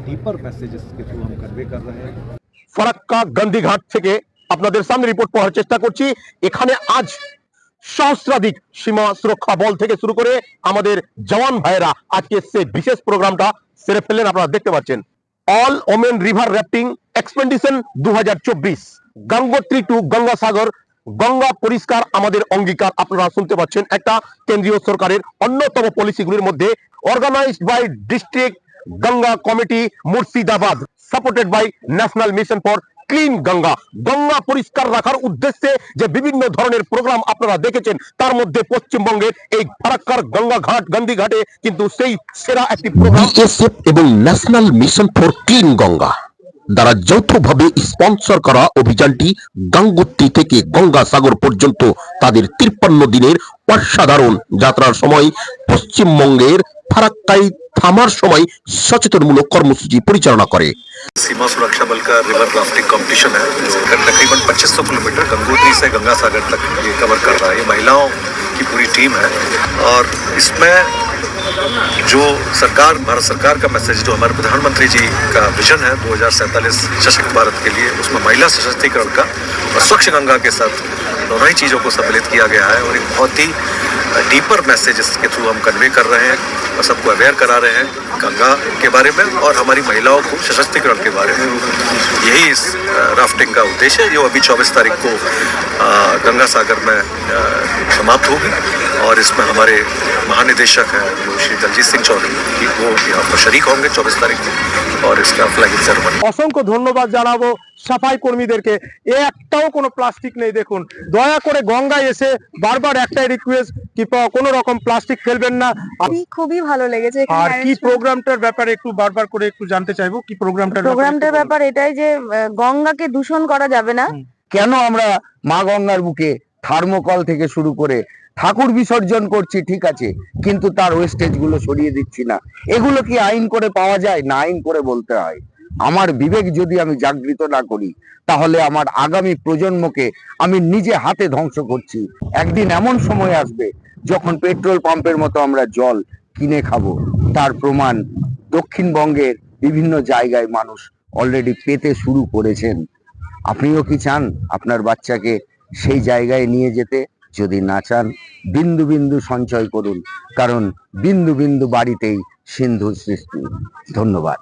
Deeper messages के through हम convey कर रहे हैं। ফারাক্কা গান্ধীঘাট থেকে আপনাদের সামনে রিপোর্ট পড়ার চেষ্টা করছি। এখানে আজ সহস্রাধিক সীমা সুরক্ষা বল থেকে শুরু করে আমাদের জওয়ান ভাইরা আজকে সেই বিশেষ প্রোগ্রামটা সেরে ফেললেন। আপনারা দেখতে পাচ্ছেন all women river rafting expedition 2024 Gangotri to Gangasagar, Ganga পরিষ্কার আমাদের অঙ্গীকার। আপনারা শুনতে পাচ্ছেন একটা কেন্দ্রীয় সরকারের অন্যতম পলিসিগুলির মধ্যে, organised by district Ganga committee Murshidabad, supported by national mission for clean Ganga. Ganga পরিষ্কার রাখার উদ্দেশ্যে যে বিভিন্ন ধরনের প্রোগ্রাম আপনারা দেখেছেন, তার মধ্যে পশ্চিমবঙ্গের এই ফারাক্কার গঙ্গাঘাট গান্ধীঘাটে কিন্তু সেই সেরা একটি প্রোগ্রাম বিএসএফ এবং national mission for clean Ganga দ্বারা যৌথভাবে স্পন্সর করা অভিযানটি গঙ্গোত্রী থেকে গঙ্গাসাগর পর্যন্ত তাদের 53 দিনের অসাধারণ যাত্রার সময় পশ্চিমবঙ্গের ফারাক্কায় থামার সময় সচেতনমূলক কর্মসূচি পরিচালনা করে। सीमा सुरक्षा बल का रिवर राफ्टिंग कंपटीशन है। तकरीबन 2500 किलोमीटर गंगोत्री से गंगा सागर तक ये कवर कर रहा है। ये महिलाओं की पूरी टीम है और इसमें जो सरकार, भारत सरकार का मैसेज, जो हमारे प्रधानमंत्री जी का विजन है 2047 सशक्त भारत के लिए, उसमें महिला सशक्तिकरण का और स्वच्छ गंगा के साथ दोनों ही चीज़ों को सम्मिलित किया गया है। और एक बहुत ही डीपर मैसेजेस के थ्रू हम कन्वे कर रहे हैं और सबको अवेयर करा रहे हैं गंगा के बारे में और हमारी महिलाओं को सशक्तिकरण के बारे में। यही इस राफ्टिंग का उद्देश्य है, जो अभी 24 तारीख को गंगा सागर में समाप्त होगी। और इसमें हमारे महानिदेशक हैं जो श्री दलजीत सिंह चौधरी, वो यहाँ पर शरीक होंगे 24 तारीख को और इसका फ्लैगिंग सेरेमनी। অসংখ্য ধন্যবাদ জানাবো সাফাই কর্মীদেরকে। একটাও কোনো প্লাস্টিক নেই। দেখুন, দয়া করে গঙ্গায় এসে বারবার একটাই রিকোয়েস্ট, কি কোনো রকম প্লাস্টিক ফেলবেন না। খুবই ভালো লেগেছে। আর কি প্রোগ্রামটার ব্যাপারে একটু বারবার করে একটু জানতে চাইবো, কি প্রোগ্রামটার ব্যাপার এটাই যে গঙ্গাকে দূষণ করা যাবে না। কেন আমরা মা গঙ্গার বুকে থার্মোকল থেকে শুরু করে ঠাকুর বিসর্জন করছি, ঠিক আছে, কিন্তু তার ওয়েস্টেজ গুলো সরিয়ে দিচ্ছি না। এগুলো কি আইন করে পাওয়া যায়? না, আইন করে বলতে হয়। আমার বিবেক যদি আমি জাগৃত না করি, তাহলে আমার আগামী প্রজন্মকে আমি নিজে হাতে ধ্বংস করছি। একদিন এমন সময় আসবে যখন পেট্রোল পাম্পের মতো আমরা জল কিনে খাবো। তার প্রমাণ দক্ষিণবঙ্গের বিভিন্ন জায়গায় মানুষ অলরেডি পেতে শুরু করেছেন। আপনিও কি চান আপনার বাচ্চাকে সেই জায়গায় নিয়ে যেতে? যদি না চান, বিন্দু বিন্দু সঞ্চয় করুন, কারণ বিন্দু বিন্দু বাড়িতেই সিন্ধু সৃষ্টি। ধন্যবাদ।